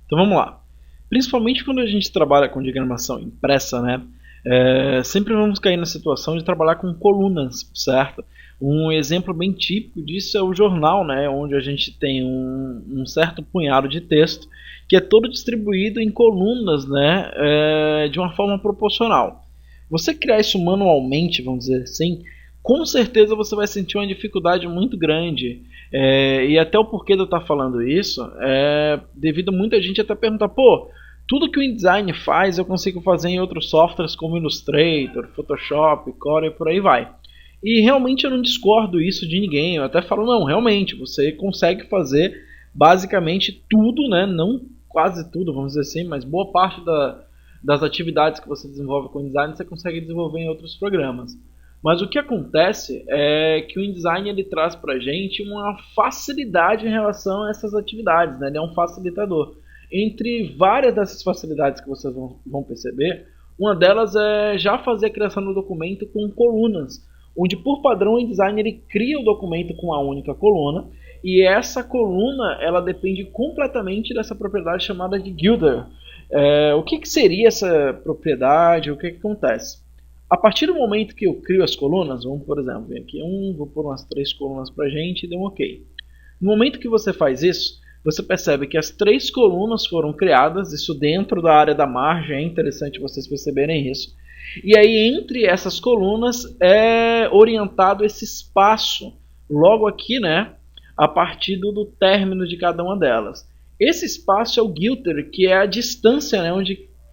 Então vamos lá. Principalmente quando a gente trabalha com diagramação impressa, né? Sempre vamos cair na situação de trabalhar com colunas, certo? Um exemplo bem típico disso é o jornal, né? Onde a gente tem um certo punhado de texto que é todo distribuído em colunas, né? De uma forma proporcional. Você criar isso manualmente, vamos dizer assim, com certeza você vai sentir uma dificuldade muito grande. E até o porquê de eu estar falando isso é devido a muita gente até perguntar, pô, tudo que o InDesign faz eu consigo fazer em outros softwares como Illustrator, Photoshop, Core e por aí vai. E realmente eu não discordo isso de ninguém, eu até falo, não, realmente, você consegue fazer basicamente tudo, né? Não quase tudo, vamos dizer assim, mas boa parte das atividades que você desenvolve com o InDesign você consegue desenvolver em outros programas. Mas o que acontece é que o InDesign ele traz para a gente uma facilidade em relação a essas atividades, né? Ele é um facilitador. Entre várias dessas facilidades que vocês vão perceber, uma delas é já fazer a criação do documento com colunas, onde por padrão o InDesign ele cria o documento com uma única coluna, e essa coluna ela depende completamente dessa propriedade chamada de Guilder. O que seria essa propriedade? O que acontece? A partir do momento que eu crio as colunas, vamos por exemplo, vem aqui vou pôr umas 3 colunas para a gente e dê um OK. No momento que você faz isso, você percebe que as 3 colunas foram criadas, isso dentro da área da margem, é interessante vocês perceberem isso. E aí entre essas colunas é orientado esse espaço, logo aqui, né, a partir do término de cada uma delas. Esse espaço é o Guilder, que é a distância, né,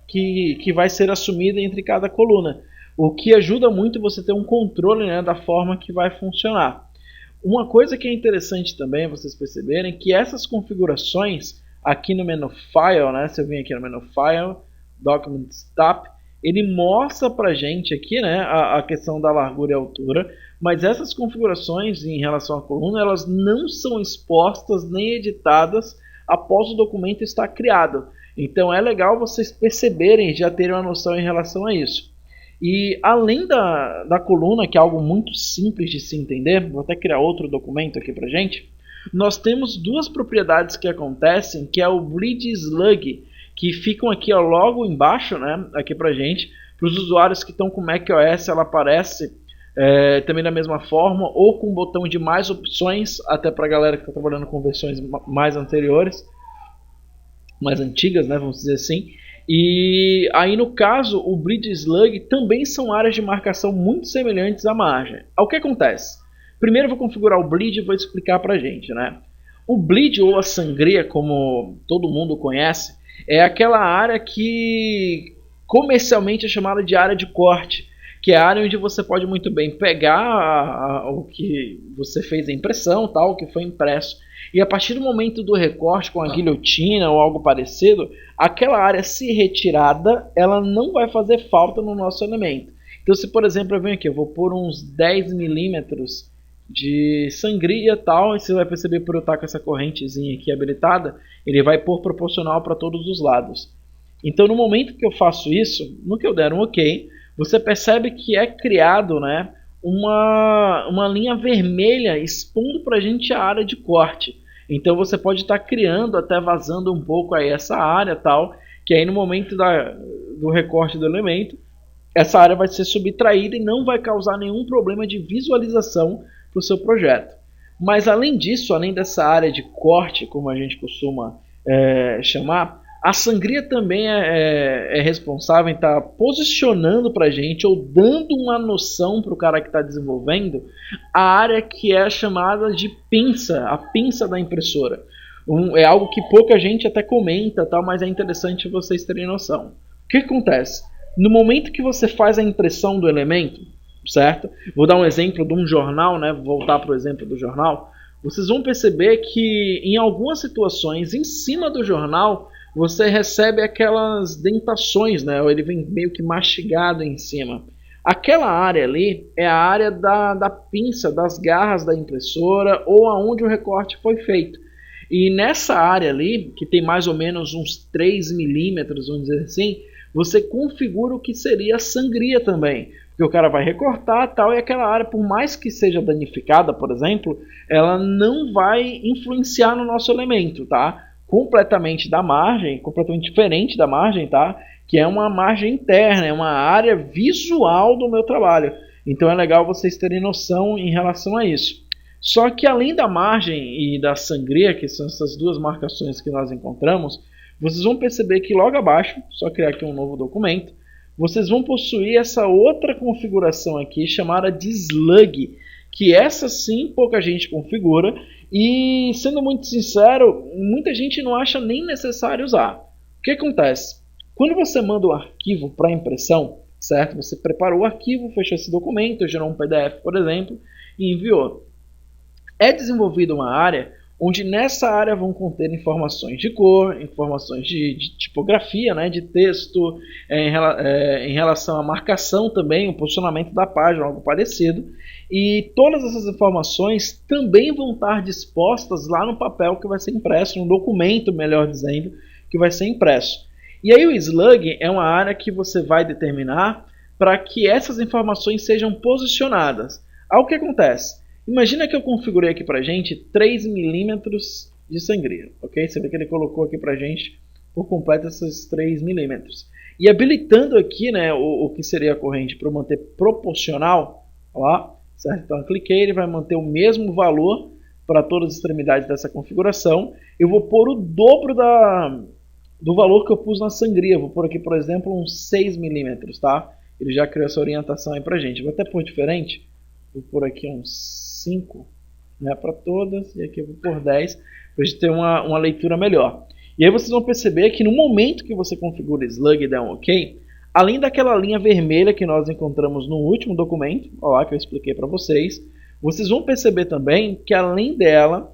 que vai ser assumida entre cada coluna. O que ajuda muito você ter um controle, né, da forma que vai funcionar. Uma coisa que é interessante também vocês perceberem que essas configurações aqui no menu File, né, se eu vim aqui no menu File, Documents Tab, ele mostra pra gente aqui, né, a questão da largura e altura, mas essas configurações em relação à coluna, elas não são expostas nem editadas após o documento estar criado. Então é legal vocês perceberem, já terem uma noção em relação a isso. E além da coluna, que é algo muito simples de se entender, vou até criar outro documento aqui pra gente, nós temos duas propriedades que acontecem, que é o Bleed Slug, que ficam aqui ó, logo embaixo, né, aqui pra gente. Para os usuários que estão com macOS, ela aparece também da mesma forma, ou com o botão de mais opções, até para a galera que está trabalhando com versões mais anteriores, mais antigas, né, vamos dizer assim. E aí no caso, o Bleed Slug também são áreas de marcação muito semelhantes à margem. O que acontece? Primeiro eu vou configurar o Bleed e vou explicar pra gente, né? O Bleed ou a sangria, como todo mundo conhece, é aquela área que comercialmente é chamada de área de corte, que é a área onde você pode muito bem pegar o que você fez a impressão, tal, o que foi impresso, e a partir do momento do recorte com a guilhotina ou algo parecido, aquela área se retirada, ela não vai fazer falta no nosso elemento. Então se por exemplo eu venho aqui, eu vou pôr uns 10 milímetros de sangria tal, e você vai perceber por eu estar com essa correntezinha aqui habilitada, ele vai pôr proporcional para todos os lados. Então no momento que eu faço isso, no que eu der um OK, você percebe que é criado, né, uma linha vermelha expondo para a gente a área de corte. Então você pode estar criando, até vazando um pouco aí essa área tal, que aí no momento do recorte do elemento, essa área vai ser subtraída e não vai causar nenhum problema de visualização para o seu projeto. Mas além disso, além dessa área de corte, como a gente costuma chamar, a sangria também é responsável em estar posicionando para a gente, ou dando uma noção para o cara que está desenvolvendo, a área que é chamada de pinça, a pinça da impressora. É algo que pouca gente até comenta, tal, mas é interessante vocês terem noção. O que acontece? No momento que você faz a impressão do elemento, certo? Vou dar um exemplo de um jornal, né? Vou voltar para o exemplo do jornal. Vocês vão perceber que em algumas situações, em cima do jornal, você recebe aquelas dentações, né? Ele vem meio que mastigado em cima. Aquela área ali é a área da pinça, das garras da impressora ou aonde o recorte foi feito. E nessa área ali, que tem mais ou menos uns 3 milímetros, vamos dizer assim, você configura o que seria a sangria também. Porque o cara vai recortar tal, e aquela área, por mais que seja danificada, por exemplo, ela não vai influenciar no nosso elemento, tá? completamente da margem, completamente diferente da margem, tá? Que é uma margem interna, é uma área visual do meu trabalho. Então é legal vocês terem noção em relação a isso. Só que além da margem e da sangria, que são essas duas marcações que nós encontramos, vocês vão perceber que logo abaixo, só criar aqui um novo documento, vocês vão possuir essa outra configuração aqui chamada de slug, que essa sim pouca gente configura e, sendo muito sincero, muita gente não acha nem necessário usar. O que acontece? Quando você manda o arquivo para impressão, certo? Você preparou o arquivo, fechou esse documento, gerou um PDF, por exemplo, e enviou. É desenvolvida uma área onde nessa área vão conter informações de cor, informações de tipografia, né, de texto, em relação à marcação também, o posicionamento da página, algo parecido. E todas essas informações também vão estar dispostas lá no papel que vai ser impresso, no documento, melhor dizendo, que vai ser impresso. E aí o slug é uma área que você vai determinar para que essas informações sejam posicionadas. Aí o que acontece? Imagina que eu configurei aqui pra gente 3 milímetros de sangria, ok? Você vê que ele colocou aqui pra gente por completo esses 3 milímetros. E habilitando aqui, né, o que seria a corrente para manter proporcional, ó, certo? Então eu cliquei, ele vai manter o mesmo valor para todas as extremidades dessa configuração. Eu vou pôr o dobro do valor que eu pus na sangria. Vou pôr aqui, por exemplo, uns 6 milímetros, tá? Ele já criou essa orientação aí pra gente. Vou até pôr diferente. Vou pôr aqui uns 5, né, para todas, e aqui eu vou pôr 10, para a gente ter uma leitura melhor. E aí vocês vão perceber que no momento que você configura slug e der um OK, além daquela linha vermelha que nós encontramos no último documento, ó lá que eu expliquei para vocês, vocês vão perceber também que além dela,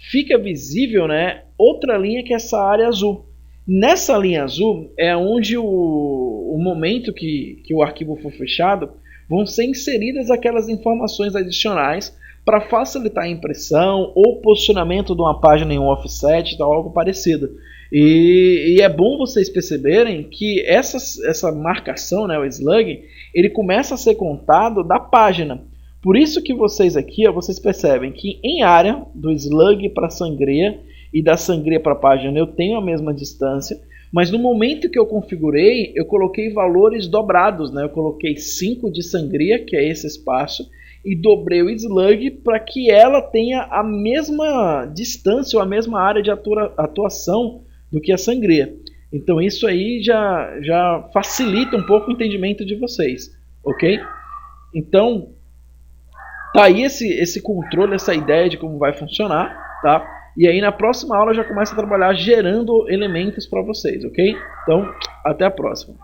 fica visível, né, outra linha que é essa área azul. Nessa linha azul é onde o momento que o arquivo for fechado, vão ser inseridas aquelas informações adicionais para facilitar a impressão ou posicionamento de uma página em um offset ou algo parecido. E é bom vocês perceberem que essa marcação, né, o slug, ele começa a ser contado da página. Por isso que vocês aqui, vocês percebem que em área do slug para a sangria e da sangria para a página eu tenho a mesma distância. Mas no momento que eu configurei, eu coloquei valores dobrados, né? Eu coloquei 5 de sangria, que é esse espaço, e dobrei o slug para que ela tenha a mesma distância ou a mesma área de atuação do que a sangria. Então isso aí já facilita um pouco o entendimento de vocês, ok? Então, tá aí esse controle, essa ideia de como vai funcionar, tá? E aí na próxima aula eu já começo a trabalhar gerando elementos para vocês, ok? Então, até a próxima.